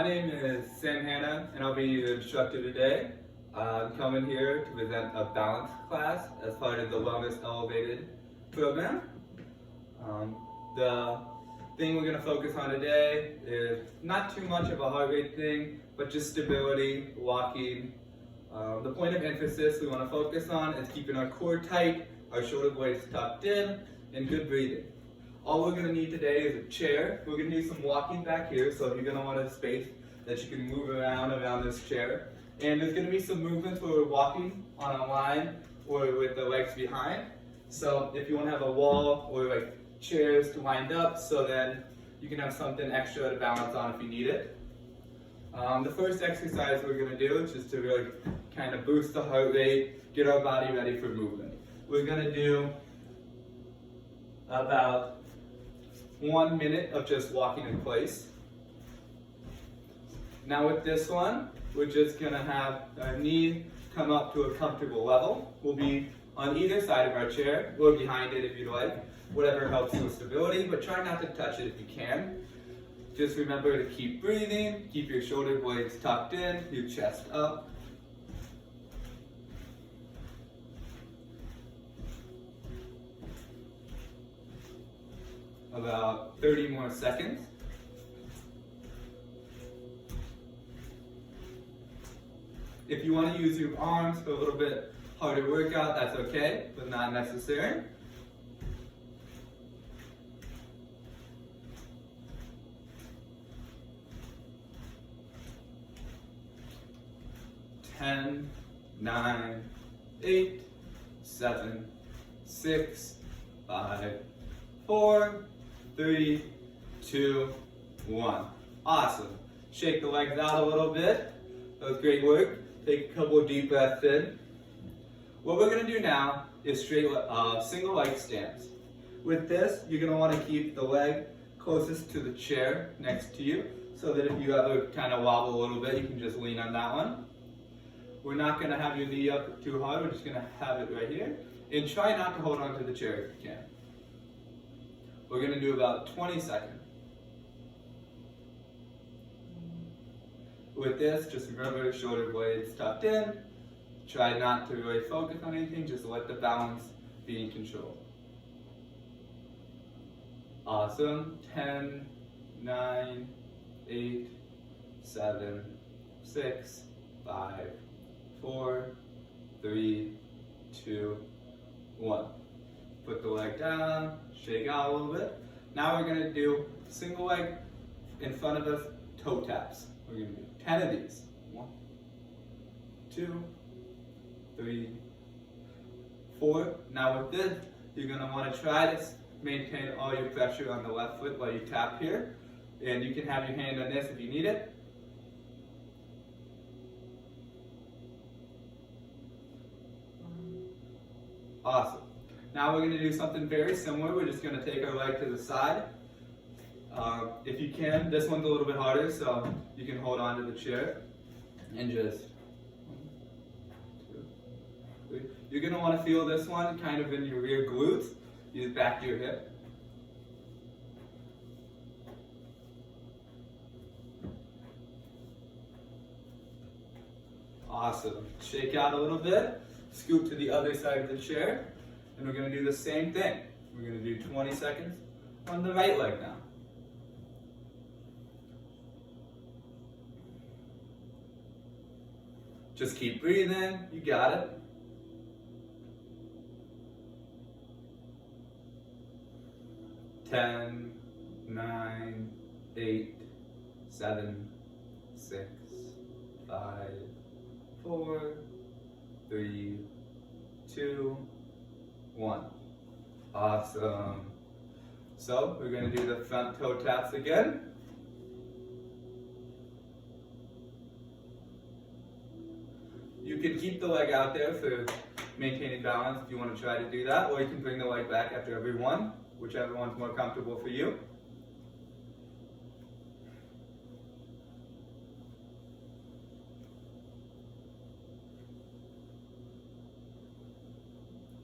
My name is Hanna, and I'll be your instructor today. I'm coming here to present a balance class as part of the Wellness Elevated program. The thing we're going to focus on today is not too much of a heart rate thing, but just stability, walking. The point of emphasis we want to focus on is keeping our core tight, our shoulder blades tucked in, and good breathing. All we're going to need today is a chair. We're going to need some walking back here, so you're going to want a space that you can move around this chair. And there's going to be some movements where we're walking on a line or with the legs behind. So if you want to have a wall or like chairs to wind up, so then you can have something extra to balance on if you need it. The first exercise we're going to do is just to really kind of boost the heart rate, get our body ready for movement. We're going to do about 1 minute of just walking in place. Now with this one, we're just going to have our knee come up to a comfortable level. We'll be on either side of our chair, or behind it if you'd like, whatever helps with stability, but try not to touch it if you can. Just remember to keep breathing, keep your shoulder blades tucked in, your chest up. About 30 more seconds. If you want to use your arms for a little bit harder workout, that's okay, but not necessary. Ten, 9, 8, 7, 6, 5, 4, 3, 2, 1. Awesome. Shake the legs out a little bit. That was great work. Take a couple of deep breaths in. What we're going to do now is straight single leg stance. With this, you're going to want to keep the leg closest to the chair next to you, so that if you ever kind of wobble a little bit, you can just lean on that one. We're not going to have your knee up too hard. We're just going to have it right here. And try not to hold on to the chair if you can. We're going to do about 20 seconds. With this, just remember shoulder blades tucked in. Try not to really focus on anything, just let the balance be in control. Awesome. 10, 9, 8, 7, 6, 5, 4, 3, 2, 1. Put the leg down, shake out a little bit. Now we're going to do single leg in front of us, toe taps. We're going to do 10 of these. 1, 2, 3, 4. Now with this, you're going to want to try to maintain all your pressure on the left foot while you tap here. And you can have your hand on this if you need it. Awesome. Now we're going to do something very similar. We're just going to take our leg to the side. If you can, this one's a little bit harder, so you can hold on to the chair and just 1, 2, 3. You're going to want to feel this one kind of in your rear glutes. Use back to your hip. Awesome. Shake out a little bit. Scoot to the other side of the chair. And we're going to do the same thing. We're going to do 20 seconds on the right leg now. Just keep breathing. You got it. Ten, 9, 8, 7, 6, 5, 4, 3, 2, 1. Awesome. So we're going to do the front toe taps again. You can keep the leg out there for maintaining balance if you want to try to do that, or you can bring the leg back after every one, whichever one's more comfortable for you.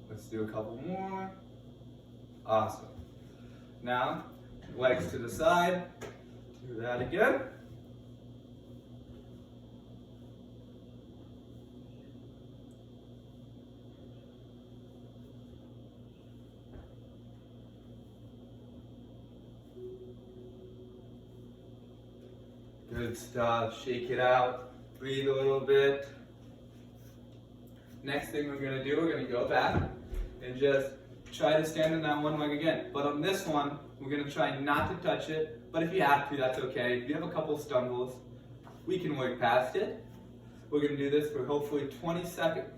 Let's do a couple more. Awesome. Now, legs to the side. Do that again. Good stuff. Shake it out. Breathe a little bit. Next thing we're gonna do, we're gonna go back and just try to stand on that one leg again. But on this one, we're gonna try not to touch it, but if you have to, that's okay. If you have a couple stumbles, we can work past it. We're gonna do this for hopefully 20 seconds.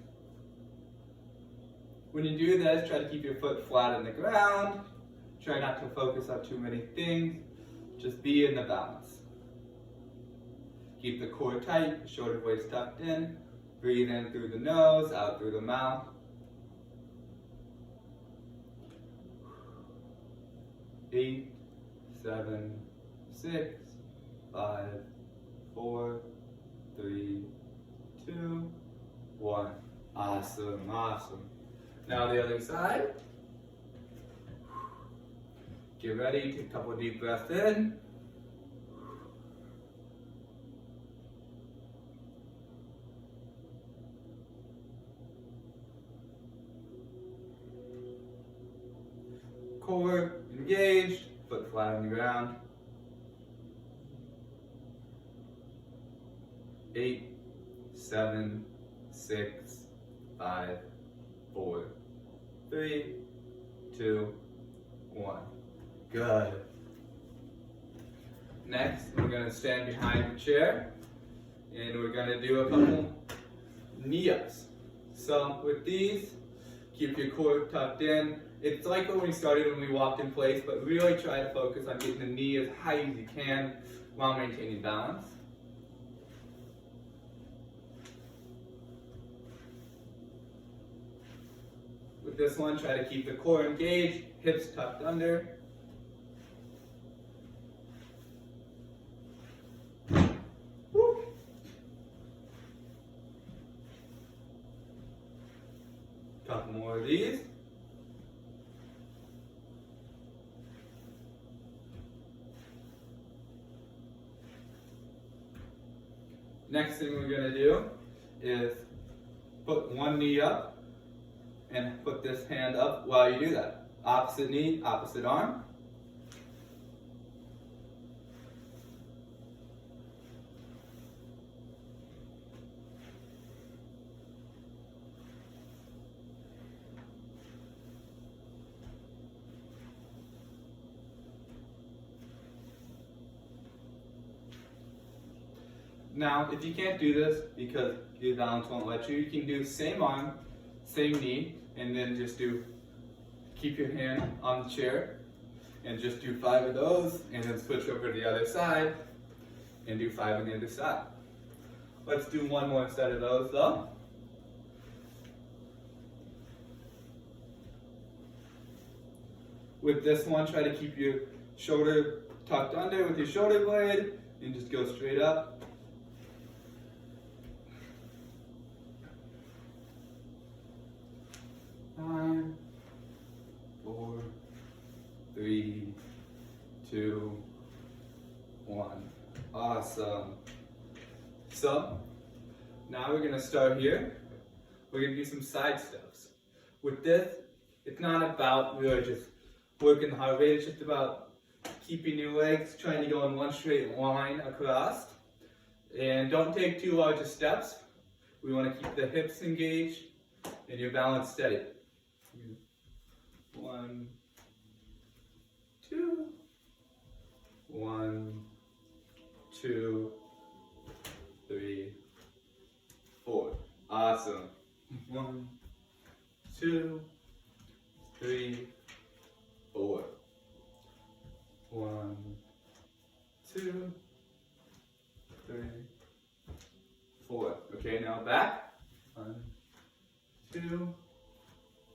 When you do this, try to keep your foot flat on the ground. Try not to focus on too many things. Just be in the balance. Keep the core tight, shoulder blades tucked in. Breathe in through the nose, out through the mouth. 8, 7, 6, 5, 4, 3, 2, 1. Awesome, awesome. Now the other side. Get ready, take a couple deep breaths in. Core engaged, foot flat on the ground. 8, 7, 6, 5, 4, 3, 2, 1. Good. Next, we're going to stand behind the chair and we're going to do a couple knee-ups. So with these, keep your core tucked in. It's like when we started when we walked in place, but really try to focus on getting the knee as high as you can while maintaining balance. With this one, try to keep the core engaged, hips tucked under. Woo. Couple more of these. Next thing we're going to do is put one knee up and put this hand up while you do that. Opposite knee, opposite arm. Now, if you can't do this because your balance won't let you, you can do same arm, same knee, and then just keep your hand on the chair and just do 5 of those, and then switch over to the other side and do 5 on the other side. Let's do one more set of those though. With this one, try to keep your shoulder tucked under with your shoulder blade and just go straight up. 5, 4, 3, 2, 1. Awesome. So, now we're going to start here. We're going to do some side steps. With this, it's not about really just working the heart rate, it's just about keeping your legs trying to go in one straight line across. And don't take too large of steps. We want to keep the hips engaged and your balance steady. 1, 2, 1, 2, 3, 4. Awesome. 1, 2, 3, 4. 1, 2, 3, 4. Okay, now back. 1, 2,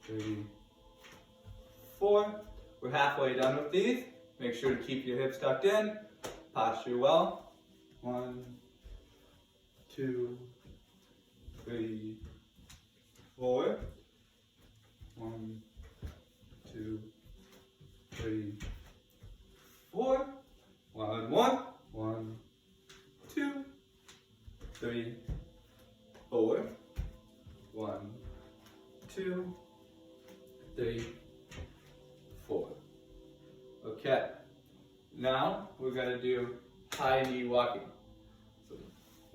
3, 4. We're halfway done with these. Make sure to keep your hips tucked in. Posture well. 1, 2, 3, 4. 1, 2, 3, 4. One more. 1, 2, 3, 4. 1, 2, 3, 4. Okay. Now we're going to do high knee walking.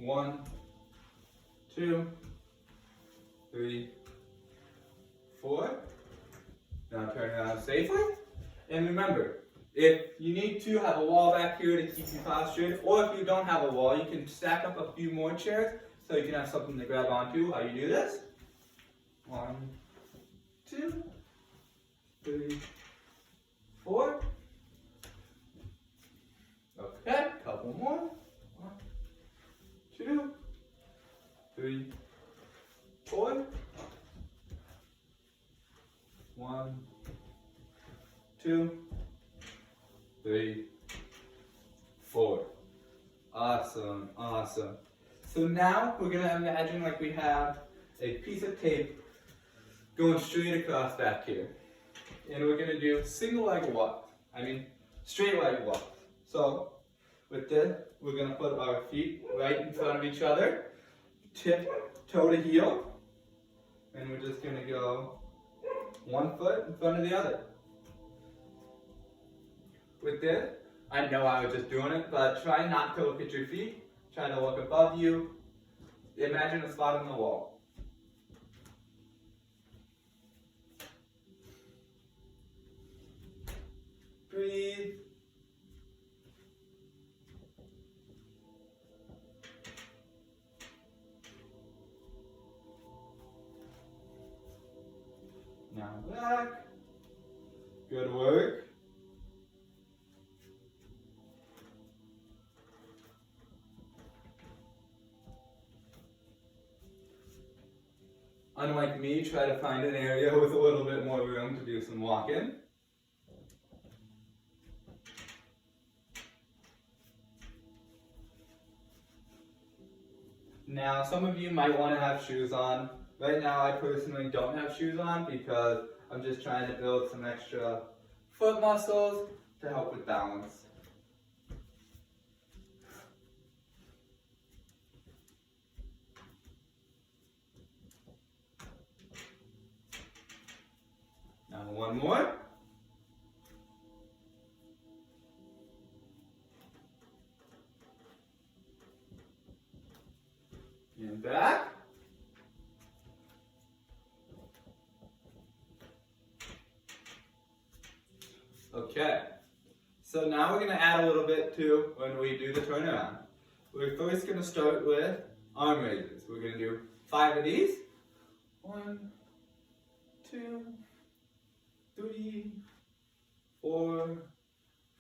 1, 2, 3, 4. Now turn around safely. And remember, if you need to have a wall back here to keep you postured, or if you don't have a wall, you can stack up a few more chairs so you can have something to grab onto while you do this. 1, 2, 3, 4. Okay, couple more. 1, 2, 3, 4. 1, 2, 3, 4. Awesome, awesome. So now we're gonna imagine like we have a piece of tape going straight across back here. And we're gonna do single leg walk. Straight leg walk. So with this, we're gonna put our feet right in front of each other, tip toe to heel, and we're just gonna go one foot in front of the other. With this, I know I was just doing it, but try not to look at your feet. Try to look above you. Imagine a spot on the wall. Breathe. Now back. Good work. Unlike me, try to find an area with a little bit more room to do some walking. Now, some of you might want to have shoes on. Right now, I personally don't have shoes on because I'm just trying to build some extra foot muscles to help with balance. Now one more. And back. Okay. So now we're going to add a little bit to when we do the turnaround. We're first going to start with arm raises. We're going to do 5 of these. 1, 2, 3, 4,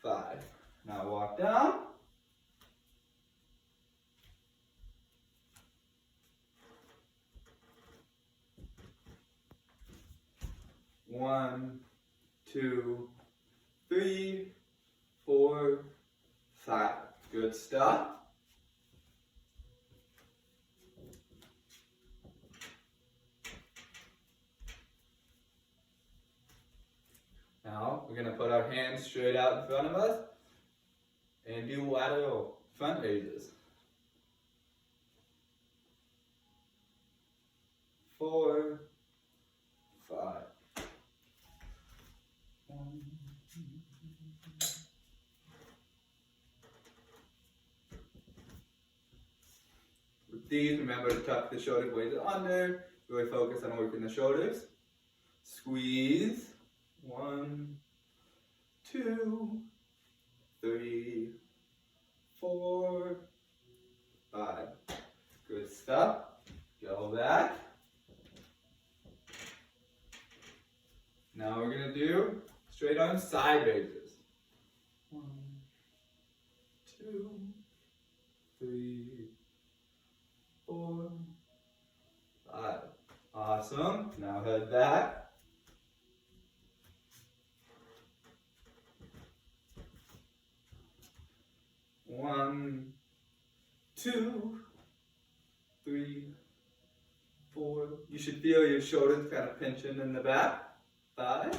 5. Now walk down. 1, 2, 3, 4, 5. Good stuff. Now we're going to put our hands straight out in front of us and do lateral front raises. 4, 5. 1. With these, remember to tuck the shoulder blades under. Really focus on working the shoulders. Squeeze. 1, 2, 3, 4, 5. Good stuff. Go back. Now we're going to do straight arm side raises. 1, 2, 3, 4, 5. Awesome. Now head back. 1, 2, 3, 4. You should feel your shoulders kind of pinching in the back. 5.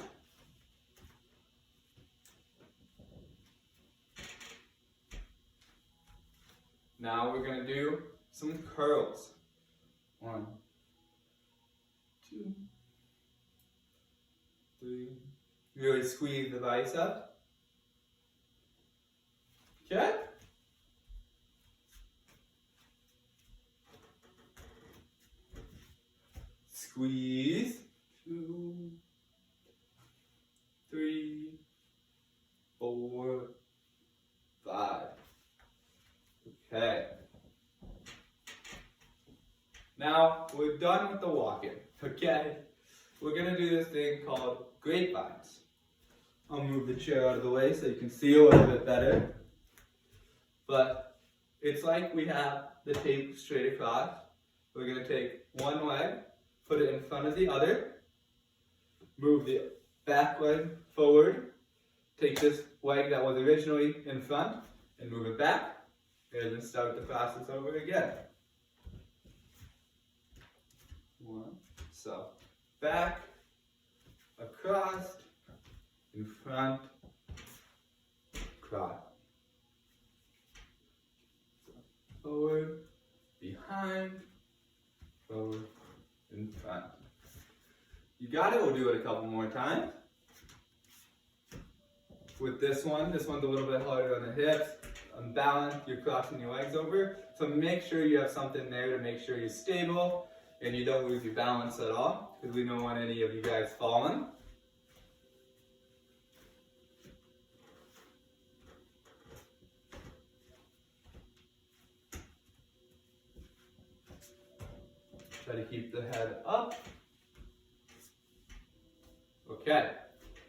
Now we're going to do some curls. 1, 2, 3. Really squeeze the bicep. Okay? Squeeze. 2, 3, 4, 5. Okay. Now we're done with the walking. Okay. We're gonna do this thing called grapevines. I'll move the chair out of the way so you can see a little bit better. But it's like we have the tape straight across. We're going to take one leg, put it in front of the other, move the back leg forward, take this leg that was originally in front and move it back, and then start the process over again. One, so back, across, in front, cross. Forward, behind, forward, in front. You got it? We'll do it a couple more times. With this one's a little bit harder on the hips. Unbalanced, you're crossing your legs over. So make sure you have something there to make sure you're stable and you don't lose your balance at all, because we don't want any of you guys falling. Try to keep the head up. Okay.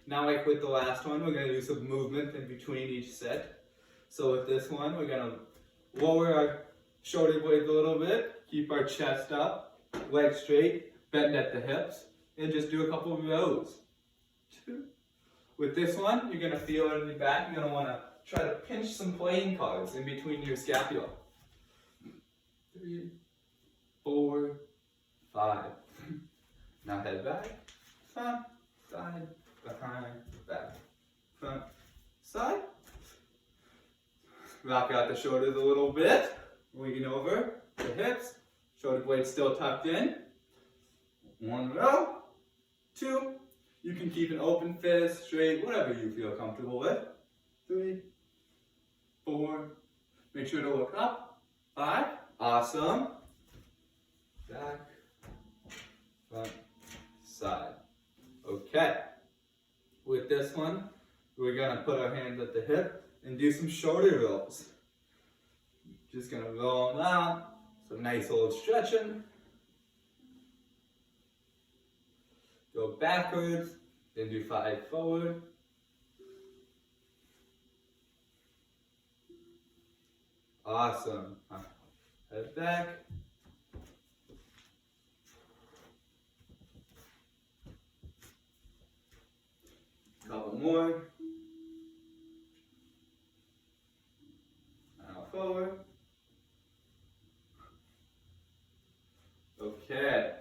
Now like with the last one, we're going to do some movement in between each set. So with this one, we're going to lower our shoulder blades a little bit, keep our chest up, legs straight, bend at the hips, and just do a couple of rows. 2. With this one, you're going to feel it in your back. You're going to want to try to pinch some playing cards in between your scapula. 3, 4, 5. Now head back, front, side, behind, back, front, side. Rock out the shoulders a little bit, lean over the hips, shoulder blades still tucked in. 1 row, 2. You can keep an open fist, straight, whatever you feel comfortable with. 3, 4. Make sure to look up. 5. Awesome. Back, front, side. Okay. With this one, we're going to put our hands at the hip and do some shoulder rolls. Just going to roll them out. Some nice old stretching. Go backwards, then do 5 forward. Awesome. Head back. Couple more. Now forward. Okay.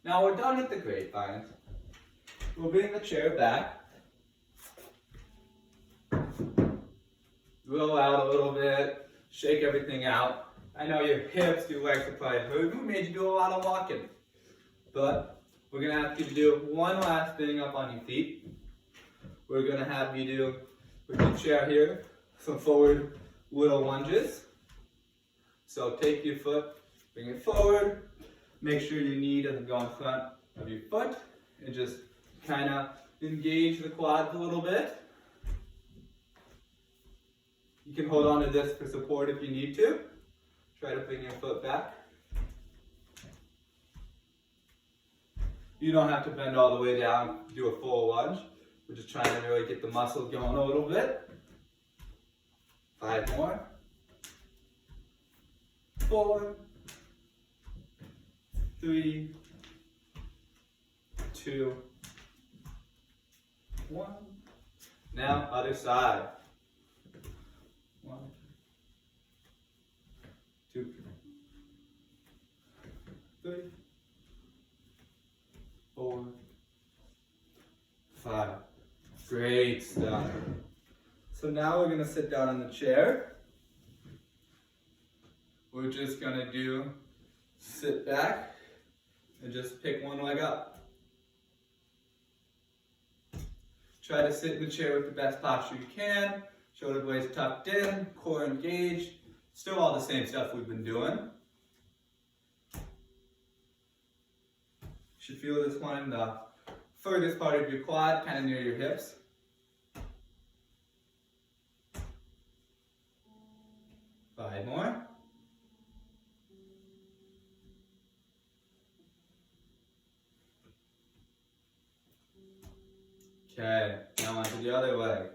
Now we're done with the grapevines. We'll bring the chair back. Roll out a little bit. Shake everything out. I know your hips, your legs are probably hurt. We made you do a lot of walking. But we're going to ask you to do one last thing up on your feet. We're going to have you do, with your chair here, some forward little lunges. So take your foot, bring it forward. Make sure your knee doesn't go in front of your foot. And just kind of engage the quads a little bit. You can hold on to this for support if you need to. Try to bring your foot back. You don't have to bend all the way down, do a full lunge. We're just trying to really get the muscles going a little bit. 5 more. 4, 3, 2, 1. Now other side. 1, 2, 3, 4, 5. Great stuff. So now we're going to sit down on the chair. We're just going to sit back and just pick one leg up. Try to sit in the chair with the best posture you can. Shoulder blades tucked in, core engaged. Still all the same stuff we've been doing. should feel this one in the furthest part of your quad, kind of near your hips. Five more. Okay, now onto the other leg.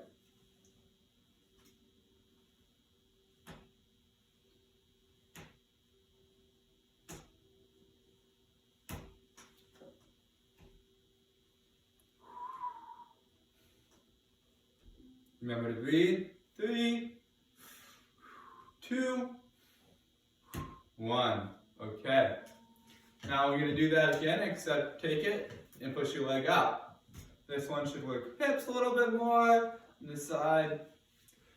Remember to breathe. 3, 2, 1. Okay. Now we're going to do that again, except take it and push your leg out. This one should work hips a little bit more on this side,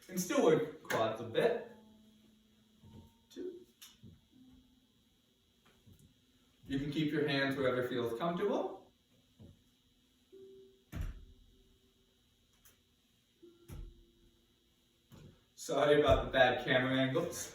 and still work quads a bit. 2. You can keep your hands wherever feels comfortable. Sorry about the bad camera angles.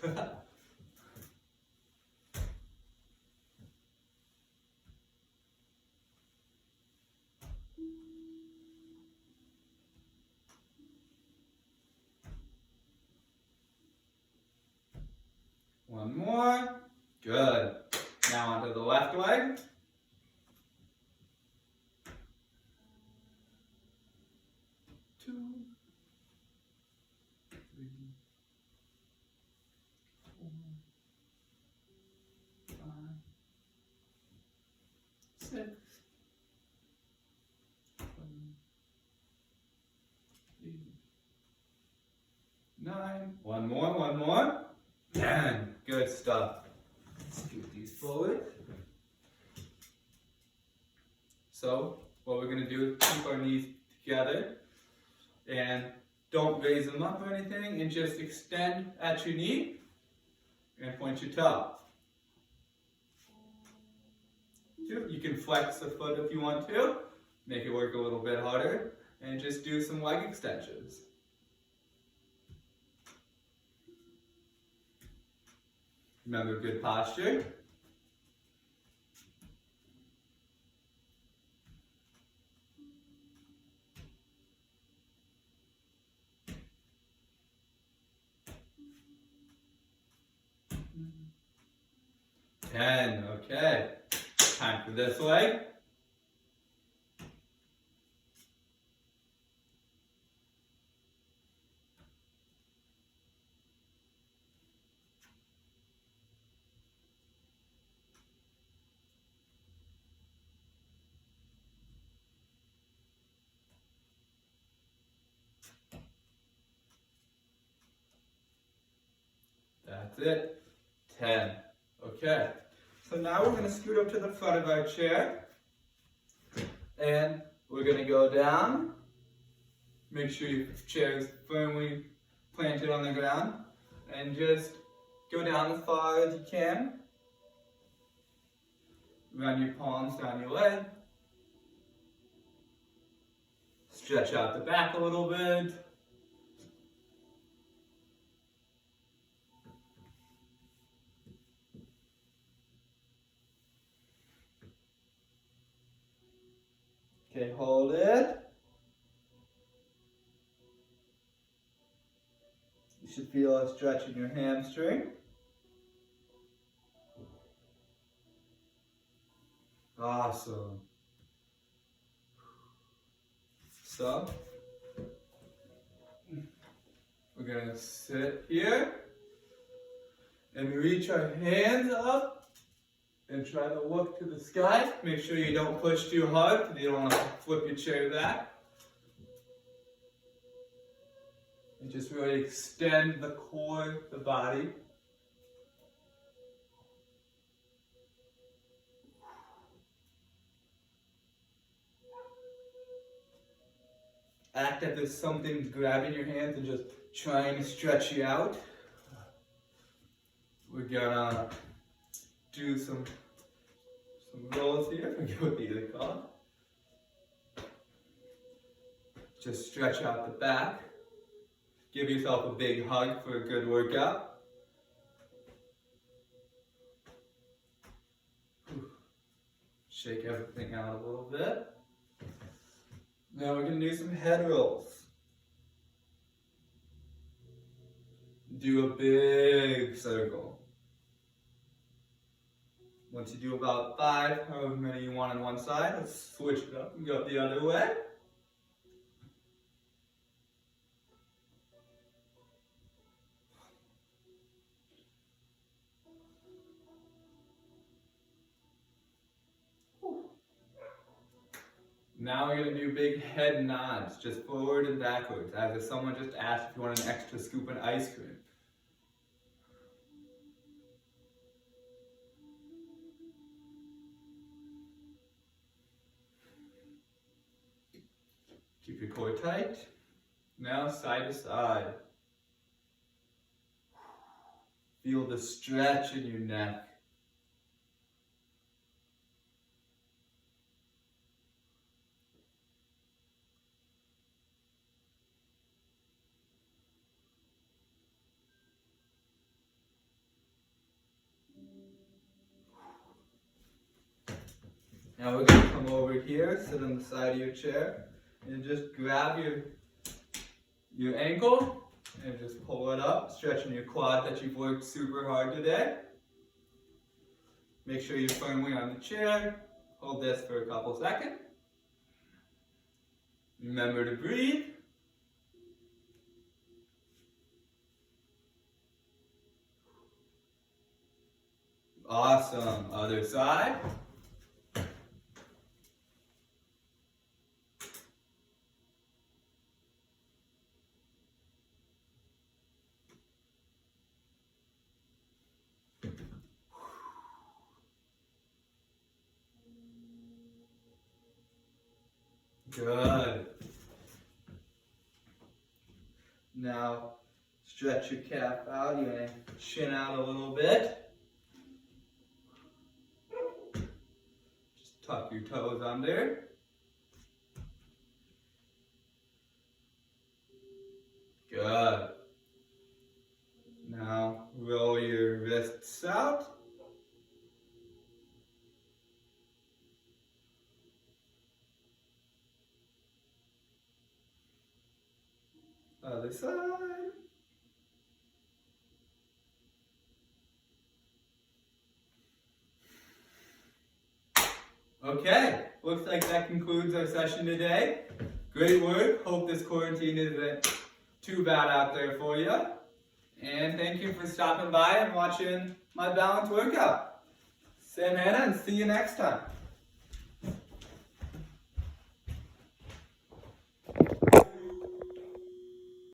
One more. Good. Now onto the left leg. 2, 3, 4, 5, 6, 7, 8, 9. One more. 10. Good stuff. Scoot these forward. So, what we're going to do is keep our knees together and don't raise them up or anything, and just extend at your knee and point your toe. 2. You can flex the foot if you want to, make it work a little bit harder, and just do some leg extensions. Remember, good posture. Ten. Okay. Time for this leg. That's it. 10. Okay. So now we're going to scoot up to the front of our chair. And we're going to go down. Make sure your chair is firmly planted on the ground. And just go down as far as you can. Run your palms down your leg. Stretch out the back a little bit. Okay, hold it. You should feel a stretch in your hamstring. Awesome. So, we're going to sit here and reach our hands up. And try to look to the sky. Make sure you don't push too hard because you don't want to flip your chair back. And just really extend the core, the body. Act as if something's grabbing your hands and just trying to stretch you out. We're gonna do some rolls here. I forget what these are called. Just stretch out the back. Give yourself a big hug for a good workout. Shake everything out a little bit. Now we're going to do some head rolls. Do a big circle. Once you do about 5, however many you want on one side, let's switch it up and go the other way. Now we're going to do big head nods, just forward and backwards, as if someone just asked if you want an extra scoop of ice cream. Keep your core tight. Now side to side. Feel the stretch in your neck. Now we're going to come over here, sit on the side of your chair, and just grab your ankle and just pull it up, stretching your quad that you've worked super hard today. Make sure you're firmly on the chair. Hold this for a couple seconds. Remember to breathe. Awesome. Other side. Good. Now, stretch your calf out, you're going to chin out a little bit. Just tuck your toes under. Good. Now, roll your wrists out. Other side. Okay, looks like that concludes our session today. Great work. Hope this quarantine isn't too bad out there for you. And thank you for stopping by and watching my balance workout. Sam, Hanna, and see you next time.